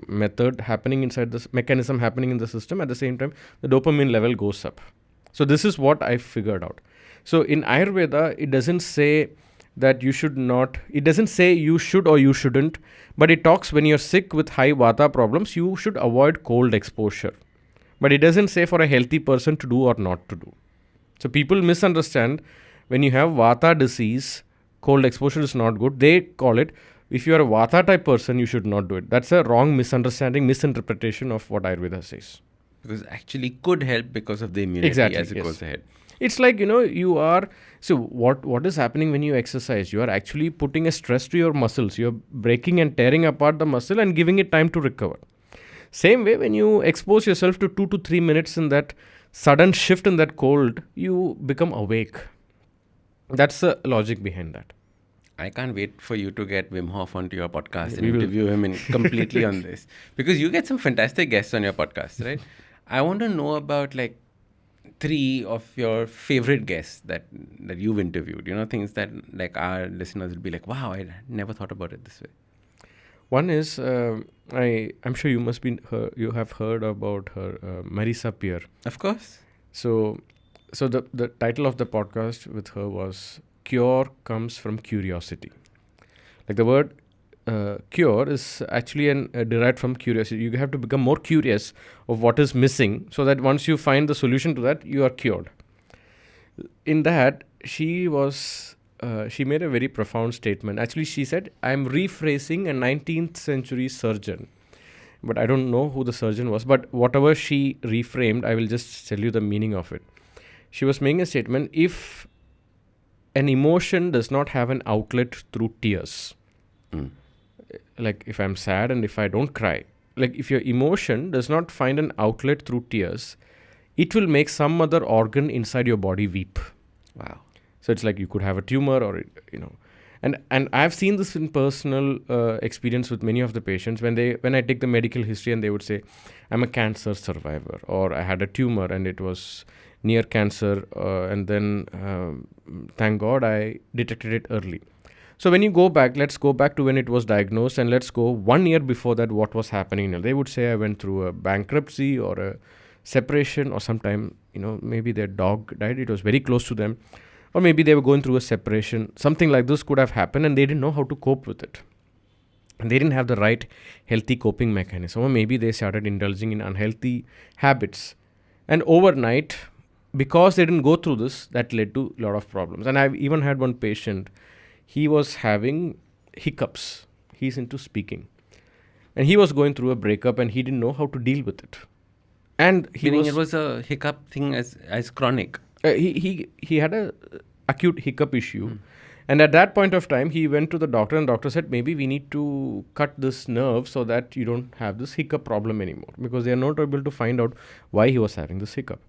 method happening inside this mechanism happening in the system. At the same time, the dopamine level goes up. So this is what I figured out. So in Ayurveda, it doesn't say that you should not, it doesn't say you should or you shouldn't, but it talks when you're sick with high vata problems, you should avoid cold exposure. But it doesn't say for a healthy person to do or not to do. So people misunderstand when you have vata disease, cold exposure is not good. They call it, if you are a vata type person, you should not do it. That's a wrong misunderstanding, misinterpretation of what Ayurveda says.
Because actually could help because of the immunity
Exactly,
as it
yes.
goes ahead.
It's like, you are, so what is happening when you exercise? You are actually putting a stress to your muscles. You're breaking and tearing apart the muscle and giving it time to recover. Same way, when you expose yourself to 2 to 3 minutes in that sudden shift in that cold, you become awake. That's the logic behind that.
I can't wait for you to get Wim Hof onto your podcast and
We will.
interview him completely on this. Because you get some fantastic guests on your podcast, right? I want to know about like 3 of your favorite guests that you've interviewed. Things that like our listeners will be like, wow, I never thought about it this way.
One is, I'm sure you have heard about her, Marisa Peer.
Of course.
So the title of the podcast with her was Cure Comes from Curiosity. Like the word cure is actually derived from curiosity. You have to become more curious of what is missing, so that once you find the solution to that, you are cured. In that, she made a very profound statement. Actually, she said, I'm rephrasing a 19th century surgeon. But I don't know who the surgeon was. But whatever she reframed, I will just tell you the meaning of it. She was making a statement, if an emotion does not have an outlet through tears, like if I'm sad and if I don't cry, like if your emotion does not find an outlet through tears, it will make some other organ inside your body weep.
Wow.
So it's like you could have a tumor or, and I've seen this in personal experience with many of the patients when I take the medical history and they would say, I'm a cancer survivor, or I had a tumor and it was near cancer, and then thank God I detected it early. So when you go back, let's go back to when it was diagnosed, and let's go 1 year before that, what was happening. They would say I went through a bankruptcy or a separation, or sometime, maybe their dog died. It was very close to them. Or maybe they were going through a separation. Something like this could have happened and they didn't know how to cope with it. And they didn't have the right healthy coping mechanism. Or maybe they started indulging in unhealthy habits. And overnight, because they didn't go through this, that led to a lot of problems. And I've even had one patient, he was having hiccups. He's into speaking. And he was going through a breakup and he didn't know how to deal with it. And
it was a hiccup thing as chronic.
He had a acute hiccup issue. And at that point of time, he went to the doctor and doctor said, maybe we need to cut this nerve so that you don't have this hiccup problem anymore, because they are not able to find out why he was having this hiccup.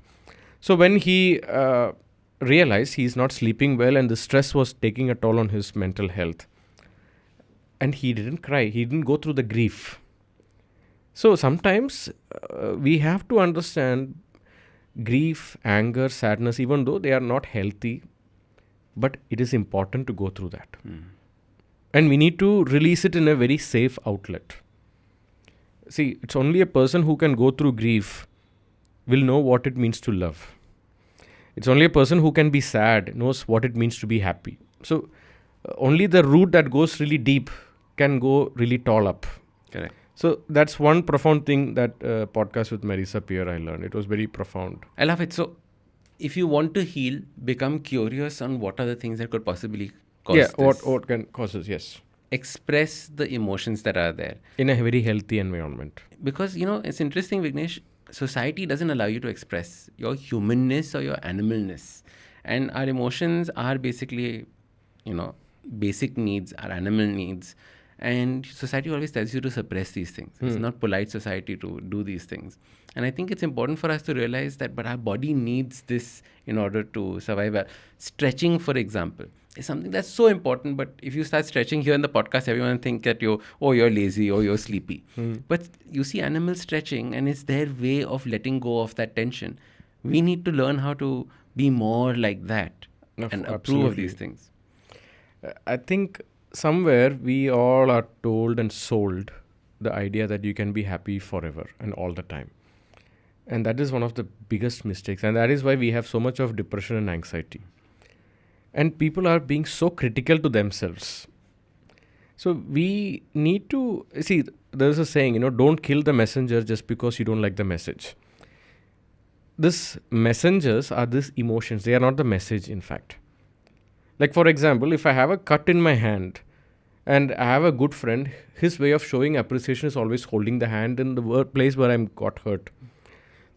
So when he realized he's not sleeping well and the stress was taking a toll on his mental health, and he didn't cry, he didn't go through the grief. So sometimes we have to understand grief, anger, sadness, even though they are not healthy, but it is important to go through that. And we need to release it in a very safe outlet. See, it's only a person who can go through grief will know what it means to love. It's only a person who can be sad knows what it means to be happy. So only the root that goes really deep can go really tall up.
Correct.
So that's one profound thing that podcast with Marisa Peer I learned. It was very profound.
I love it. So if you want to heal, become curious on what are the things that could possibly cause this.
What can causes, yes.
Express the emotions that are there.
In a very healthy environment.
Because, it's interesting, Vignesh, society doesn't allow you to express your humanness or your animalness. And our emotions are basically, basic needs, our animal needs. And society always tells you to suppress these things. It's not polite society to do these things. And I think it's important for us to realize that, but our body needs this in order to survive. Stretching, for example, is something that's so important. But if you start stretching here in the podcast, everyone think that you're lazy or you're sleepy. But you see animals stretching and it's their way of letting go of that tension. We need to learn how to be more like that and approve of these things.
I think somewhere we all are told and sold the idea that you can be happy forever and all the time. And that is one of the biggest mistakes. And that is why we have so much of depression and anxiety. and people are being so critical to themselves. So we need to see, there's a saying, don't kill the messenger just because you don't like the message. These messengers are these emotions. They are not the message, in fact. Like, for example, if I have a cut in my hand and I have a good friend, his way of showing appreciation is always holding the hand in the place where I got hurt.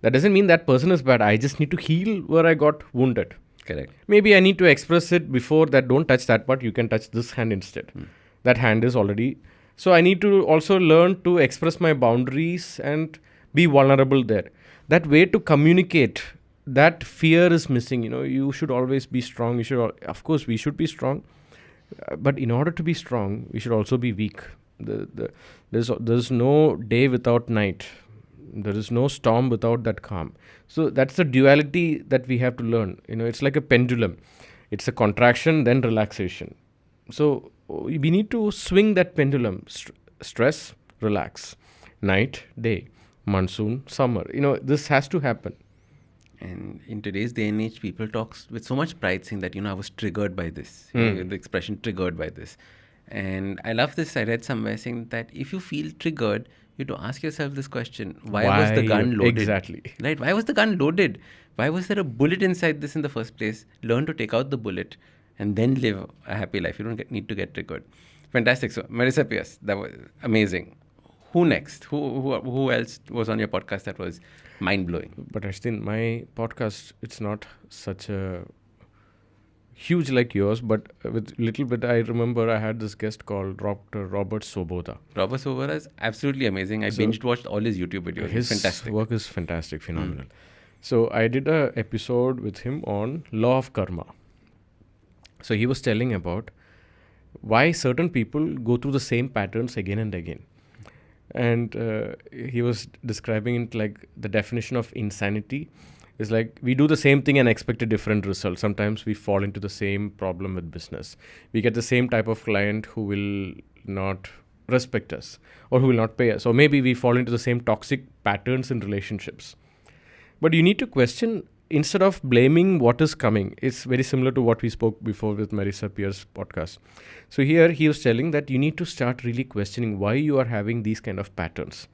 That doesn't mean that person is bad. I just need to heal where I got wounded.
Correct.
Maybe I need to express it before that. Don't touch that part. You can touch this hand instead. That hand is already. So I need to also learn to express my boundaries and be vulnerable there. That way to communicate, that fear is missing. You should always be strong. Of course, we should be strong. But in order to be strong, we should also be weak. There's no day without night. There is no storm without that calm. So that's the duality that we have to learn. It's like a pendulum. It's a contraction, then relaxation. So we need to swing that pendulum. Stress, relax. Night, day. Monsoon, summer. This has to happen.
And in today's day and age, people talk with so much pride saying that, I was triggered by this. The expression triggered by this. And I love this. I read somewhere saying that if you feel triggered, you have to ask yourself this question. Why was the gun loaded?
Exactly.
Right? Why was the gun loaded? Why was there a bullet inside this in the first place? Learn to take out the bullet and then live a happy life. You don't need to get triggered. Fantastic. So, Marissa Pierce, that was amazing. Who next? Who else was on your podcast that was mind-blowing?
But Ashdin, my podcast, it's not such a huge like yours, but with little bit, I remember I had this guest called Dr. Robert Svoboda.
Robert Svoboda is absolutely amazing. I binge watched all his YouTube videos.
His
fantastic.
work is fantastic, phenomenal. So I did a episode with him on law of karma. So he was telling about why certain people go through the same patterns again and again. And he was describing it like the definition of insanity is like we do the same thing and expect a different result. Sometimes we fall into the same problem with business. We get the same type of client who will not respect us or who will not pay us. Or maybe we fall into the same toxic patterns in relationships. But you need to question, instead of blaming what is coming. It's very similar to what we spoke before with Marissa Pierce's podcast. So here he was telling that you need to start really questioning why you are having these kind of patterns.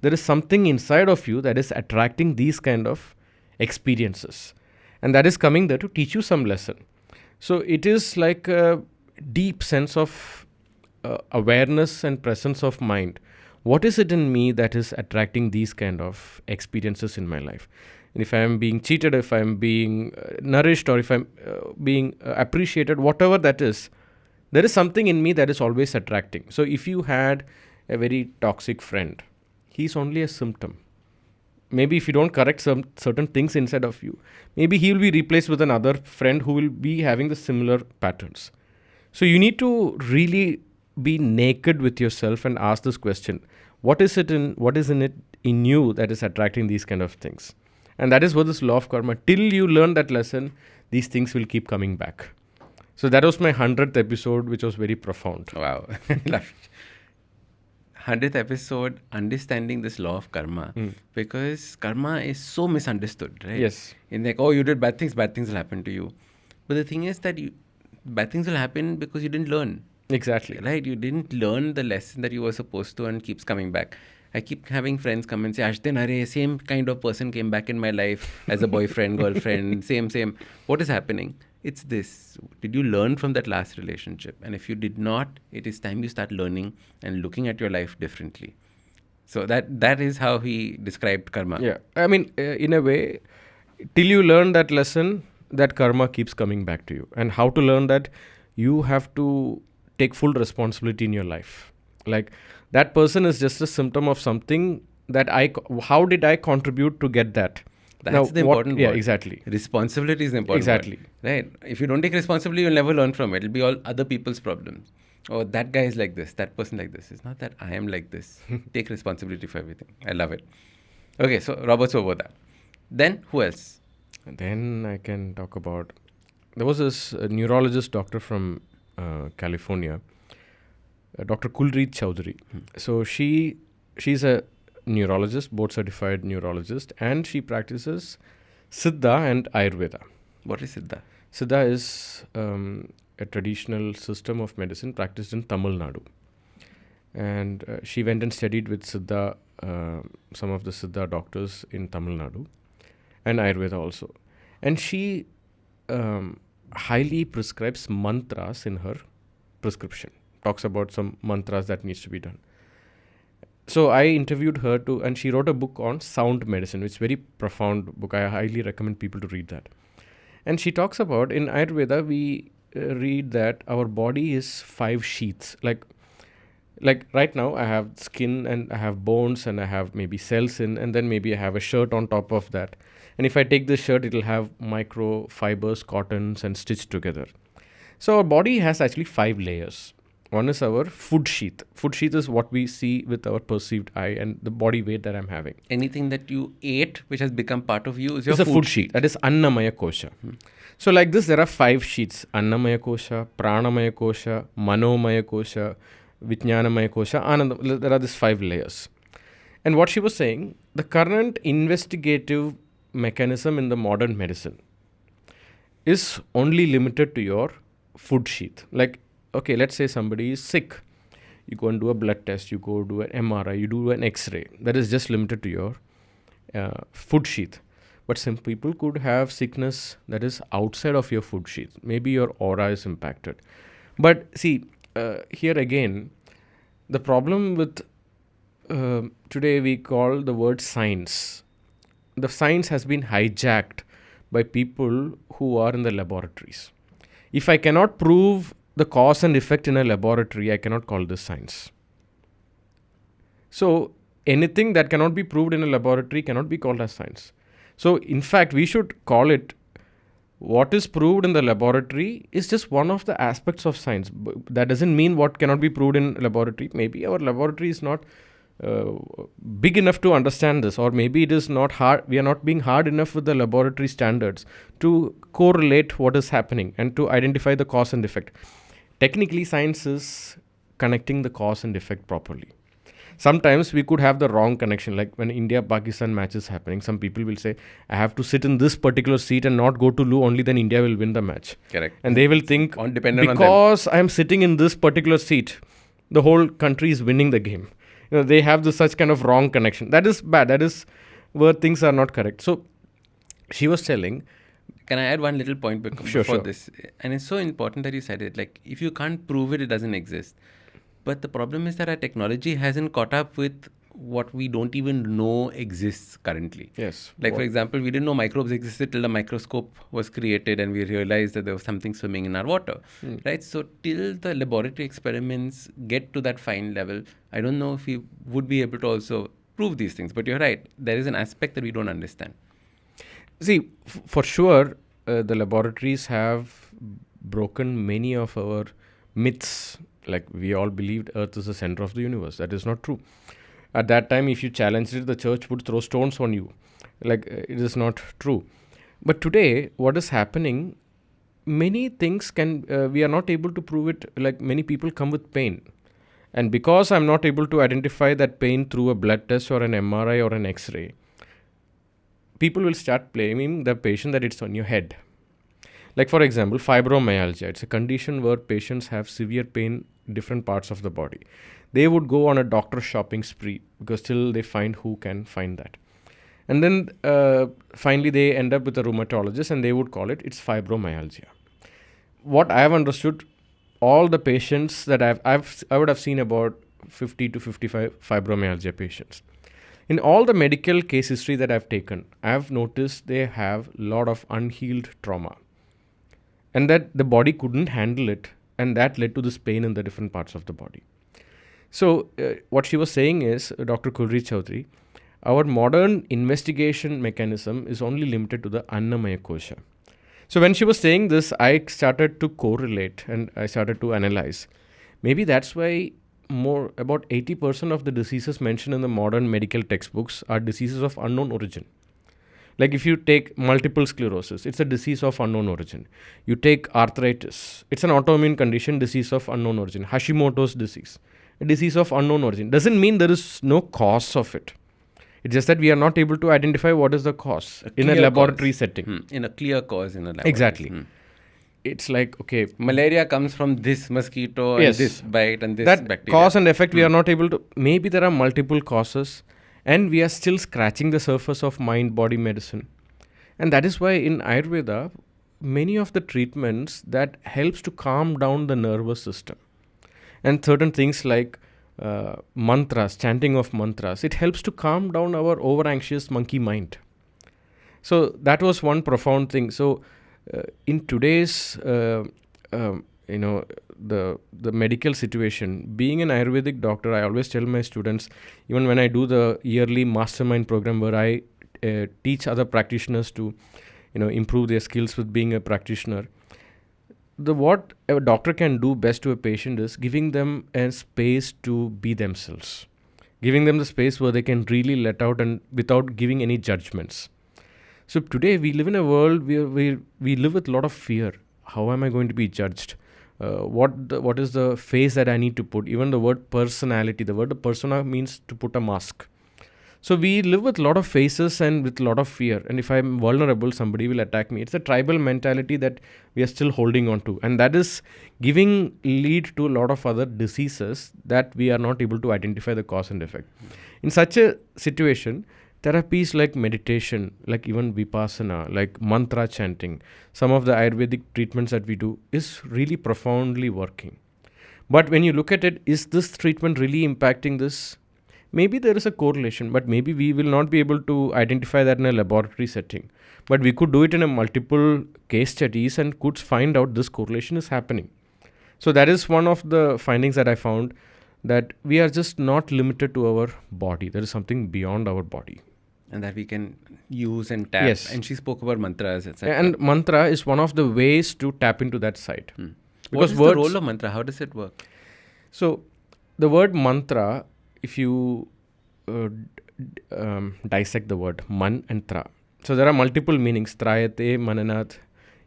There is something inside of you that is attracting these kind of experiences. And that is coming there to teach you some lesson. So it is like a deep sense of awareness and presence of mind. What is it in me that is attracting these kind of experiences in my life? And if I am being cheated, if I am being nourished, or if I'm being appreciated, whatever that is, there is something in me that is always attracting. So if you had a very toxic friend, he's only a symptom. Maybe if you don't correct some certain things inside of you, maybe he will be replaced with another friend who will be having the similar patterns. So you need to really be naked with yourself and ask this question: what is in it in you that is attracting these kind of things? And that is what this law of karma. Till you learn that lesson, these things will keep coming back. So that was my 100th episode, which was very profound.
Wow. 100th episode, understanding this law of karma. Because karma is so misunderstood, right?
Yes.
In like, oh, you did bad things will happen to you. But the thing is that bad things will happen because you didn't learn.
Exactly.
Right? You didn't learn the lesson that you were supposed to, and keeps coming back. I keep having friends come and say, Ashdin, same kind of person came back in my life as a boyfriend, girlfriend, same. What is happening? It's this. Did you learn from that last relationship? And if you did not, it is time you start learning and looking at your life differently. So that is how he described karma.
Yeah. I mean, in a way, till you learn that lesson, that karma keeps coming back to you. And how to learn that? You have to take full responsibility in your life. Like, that person is just a symptom of something that how did I contribute to get that?
That's the important word.
Yeah, exactly.
Responsibility is the important
Exactly.
word. Right. If you don't take responsibility, you'll never learn from it. It'll be all other people's problems. Oh, that guy is like this, that person like this. It's not that I am like this. Take responsibility for everything. I love it. Okay, so Robert Svoboda. Then who else?
And then I can talk about, there was this neurologist doctor from California, Dr. Kulreet Chowdhury. So she's a neurologist, board certified neurologist, and she practices Siddha and Ayurveda.
What is Siddha?
Siddha is a traditional system of medicine practiced in Tamil Nadu. And she went and studied with Siddha, some of the Siddha doctors in Tamil Nadu, and Ayurveda also. And she highly prescribes mantras in her prescription, talks about some mantras that needs to be done. So I interviewed her too, and she wrote a book on sound medicine, which is a very profound book. I highly recommend people to read that. And she talks about, in Ayurveda, we read that our body is 5 sheaths. Like right now, I have skin and I have bones and I have maybe cells in, and then maybe I have a shirt on top of that. And if I take this shirt, it will have micro fibers, cottons, and stitched together. So our body has actually 5 layers. One is our food sheath. Food sheath is what we see with our perceived eye and the body weight that I'm having.
Anything that you ate which has become part of you is your
It's a food sheath. That is Annamaya Kosha. So like this, there are 5 sheaths. Annamaya Kosha, Pranamaya Kosha, Manomaya Kosha, Vijnanamaya Kosha, Ananda. There are these 5 layers. And what she was saying, the current investigative mechanism in the modern medicine is only limited to your food sheath. Like, okay, let's say somebody is sick. You go and do a blood test, you go do an MRI, you do an X-ray. That is just limited to your food sheath. But some people could have sickness that is outside of your food sheath. Maybe your aura is impacted. But see, here again, the problem with today we call the word science. The science has been hijacked by people who are in the laboratories. If I cannot prove the cause and effect in a laboratory, I cannot call this science. So anything that cannot be proved in a laboratory cannot be called as science. So in fact, we should call it, what is proved in the laboratory is just one of the aspects of science. That doesn't mean what cannot be proved in a laboratory. Maybe our laboratory is not big enough to understand this, or maybe it is not hard. We are not being hard enough with the laboratory standards to correlate what is happening and to identify the cause and effect. Technically, science is connecting the cause and effect properly. Sometimes we could have the wrong connection, like when India-Pakistan match is happening, some people will say, I have to sit in this particular seat and not go to loo, only then India will win the match.
Correct.
And they will think,
Dependent
because I am sitting in this particular seat, the whole country is winning the game. They have this such kind of wrong connection. That is bad. That is where things are not correct. So she was telling.
Can I add one little point before
Sure.
this? And it's so important that you said it. Like, if you can't prove it, it doesn't exist. But the problem is that our technology hasn't caught up with what we don't even know exists currently.
Yes.
Like, for example, we didn't know microbes existed till the microscope was created and we realized that there was something swimming in our water, right? So till the laboratory experiments get to that fine level, I don't know if we would be able to also prove these things. But you're right. There is an aspect that we don't understand.
See, for sure, the laboratories have broken many of our myths. Like, we all believed Earth is the center of the universe. That is not true. At that time, if you challenged it, the church would throw stones on you. Like, it is not true. But today, what is happening, many things we are not able to prove it. Like, many people come with pain. And because I'm not able to identify that pain through a blood test or an MRI or an X-ray, people will start blaming the patient that it's on your head. Like, for example, fibromyalgia. It's a condition where patients have severe pain in different parts of the body. They would go on a doctor shopping spree because till they find who can find that. And then finally they end up with a rheumatologist and they would call it's fibromyalgia. What I have understood, all the patients that I would have seen about 50 to 55 fibromyalgia patients. In all the medical case history that I've taken, I've noticed they have a lot of unhealed trauma. And that the body couldn't handle it, and that led to this pain in the different parts of the body. So what she was saying is, Dr. Kulri Chaudhary, our modern investigation mechanism is only limited to the Annamaya Kosha. So when she was saying this, I started to correlate and I started to analyze. Maybe that's why about 80% of the diseases mentioned in the modern medical textbooks are diseases of unknown origin. Like, if you take multiple sclerosis, it's a disease of unknown origin. You take arthritis, it's an autoimmune condition, disease of unknown origin. Hashimoto's disease, a disease of unknown origin. Doesn't mean there is no cause of it. It's just that we are not able to identify what is the cause in a laboratory setting.
In a clear cause in a laboratory.
Exactly. it's like, okay,
Malaria comes from this mosquito and
Yes.
this bite and this
that
bacteria.
cause and effect, we are not able to. Maybe there are multiple causes, and we are still scratching the surface of mind body medicine. And that is why in Ayurveda, many of the treatments that helps to calm down the nervous system, and certain things like mantras, chanting of mantras, it helps to calm down our over anxious monkey mind. So that was one profound thing. So in today's you know, the medical situation, being an Ayurvedic doctor, I always tell my students, even when I do the yearly mastermind program where I teach other practitioners to, you know, improve their skills with being a practitioner, what a doctor can do best to a patient is giving them a space to be themselves, giving them the space where they can really let out and without giving any judgments. So today we live in a world where we live with a lot of fear. How am I going to be judged? What is the face that I need to put? Even the word personality, the word persona means to put a mask. So we live with a lot of faces and with a lot of fear. And if I'm vulnerable, somebody will attack me. It's a tribal mentality that we are still holding on to. And that is giving lead to a lot of other diseases that we are not able to identify the cause and effect. In such a situation, therapies like meditation, like even vipassana, like mantra chanting, some of the Ayurvedic treatments that we do is really profoundly working. But when you look at it, is this treatment really impacting this? Maybe there is a correlation, but maybe we will not be able to identify that in a laboratory setting. But we could do it in a multiple case studies and could find out this correlation is happening. So that is one of the findings that I found, that we are just not limited to our body. There is something beyond our body.
And that we can use and tap.
Yes.
And she spoke about mantras, etc.
And mantra is one of the ways to tap into that side.
What is the role of mantra? How does it work?
So the word mantra, if you dissect the word man and tra, so there are multiple meanings. Trayate mananat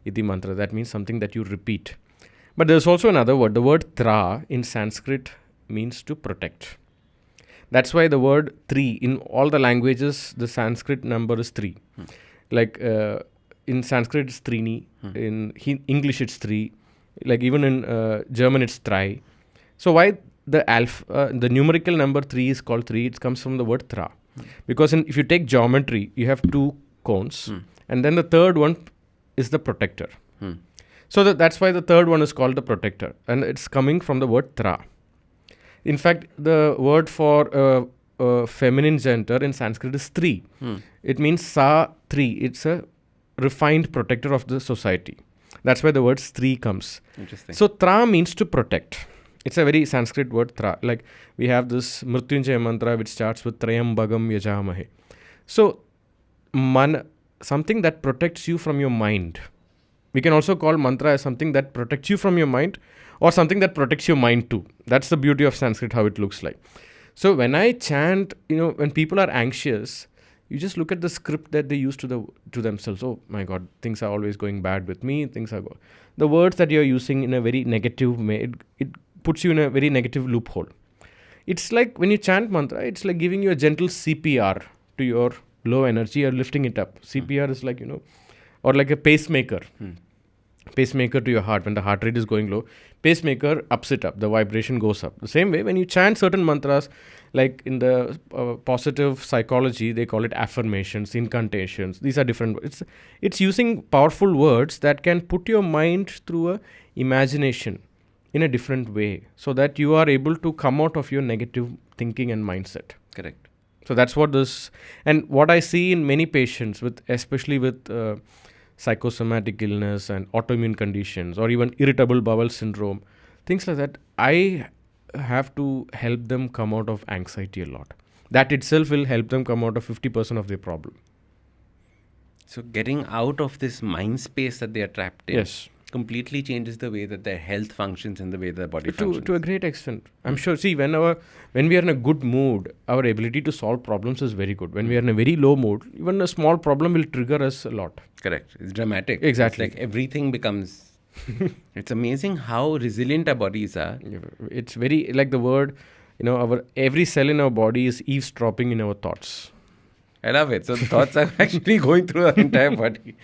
iti mantra. That means something that you repeat. But there's also another word. The word tra in Sanskrit means to protect. That's why the word 3, in all the languages, the Sanskrit number is 3. Like in Sanskrit it's trini, in English it's 3, like even in German it's drei. So why the numerical number 3 is called 3? It comes from the word tra. Because if you take geometry, you have 2 cones, and then the third one is the protector. So that's why the third one is called the protector, and it's coming from the word tra. In fact, the word for feminine gender in Sanskrit is Stri. It means Sa Tri. It's a refined protector of the society. That's why the word Stri comes.
Interesting.
So Tra means to protect. It's a very Sanskrit word, Tra. Like we have this Mrityunjaya mantra which starts with Trayambagam Yajamahe. So something that protects you from your mind. We can also call mantra as something that protects you from your mind, or something that protects your mind too. That's the beauty of Sanskrit, how it looks like. So when I chant, when people are anxious, you just look at the script that they use to themselves. Oh my God, things are always going bad with me. The words that you're using in a very negative way, it puts you in a very negative loophole. It's like when you chant mantra, it's like giving you a gentle CPR to your low energy or lifting it up. CPR is like, or like a pacemaker. Pacemaker to your heart. When the heart rate is going low, pacemaker ups it up, the vibration goes up. The same way, when you chant certain mantras, like in the positive psychology, they call it affirmations, incantations. These are different. It's using powerful words that can put your mind through a imagination in a different way, so that you are able to come out of your negative thinking and mindset.
Correct.
So that's what and what I see in many patients, especially with psychosomatic illness and autoimmune conditions, or even irritable bowel syndrome, things like that, I have to help them come out of anxiety a lot. That itself will help them come out of 50% of their problem.
So getting out of this mind space that they are trapped in,
yes,
completely changes the way that their health functions and the way their body functions.
To a great extent. I'm sure, see, when we are in a good mood, our ability to solve problems is very good. When we are in a very low mood, even a small problem will trigger us a lot.
Correct. It's dramatic.
Exactly.
It's like everything becomes... It's amazing how resilient our bodies are.
It's very, like the word, every cell in our body is eavesdropping in our thoughts.
I love it. So the thoughts are actually going through our entire body.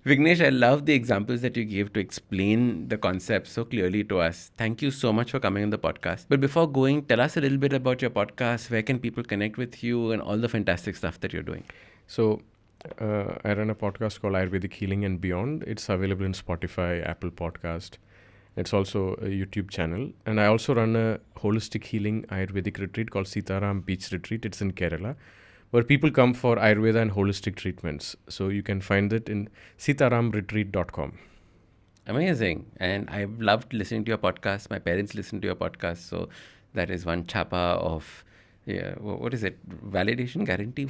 Vignesh, I love the examples that you gave to explain the concept so clearly to us. Thank you so much for coming on the podcast. But before going, tell us a little bit about your podcast. Where can people connect with you and all the fantastic stuff that you're doing?
So, I run a podcast called Ayurvedic Healing and Beyond. It's available in Spotify, Apple Podcast. It's also a YouTube channel. And I also run a holistic healing Ayurvedic retreat called Sitaram Beach Retreat. It's in Kerala, where people come for Ayurveda and holistic treatments. So you can find it in sitaramretreat.com.
Amazing. And I've loved listening to your podcast. My parents listen to your podcast. So that is one chapa of, what is it? Validation guarantee?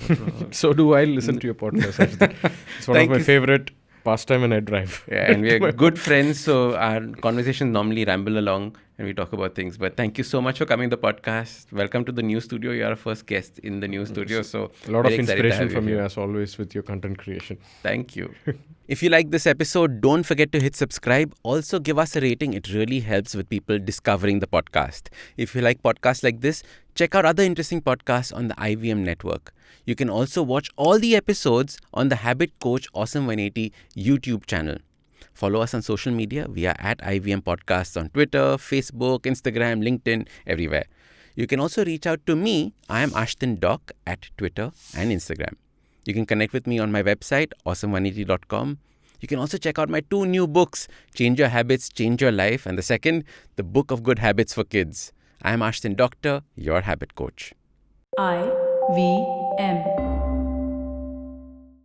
So do I listen to your podcast. It's one of my favorite pastime when I drive.
Yeah, and we are good friends. So our conversations normally ramble along and we talk about things. But thank you so much for coming to the podcast. Welcome to the new studio. You are our first guest in the new studio. So
a lot of inspiration from you as always with your content creation.
Thank you. If you like this episode, don't forget to hit subscribe. Also give us a rating. It really helps with people discovering the podcast. If you like podcasts like this, check out other interesting podcasts on the IVM network. You can also watch all the episodes on the Habit Coach Awesome 180 YouTube channel. Follow us on social media. We are at IVM Podcasts on Twitter, Facebook, Instagram, LinkedIn, everywhere. You can also reach out to me. I am Ashdin Doc at Twitter and Instagram. You can connect with me on my website, awesome180.com. You can also check out my 2 new books, Change Your Habits, Change Your Life, and the second, The Book of Good Habits for Kids. I am Ashdin Doctor, your habit coach.
IVM.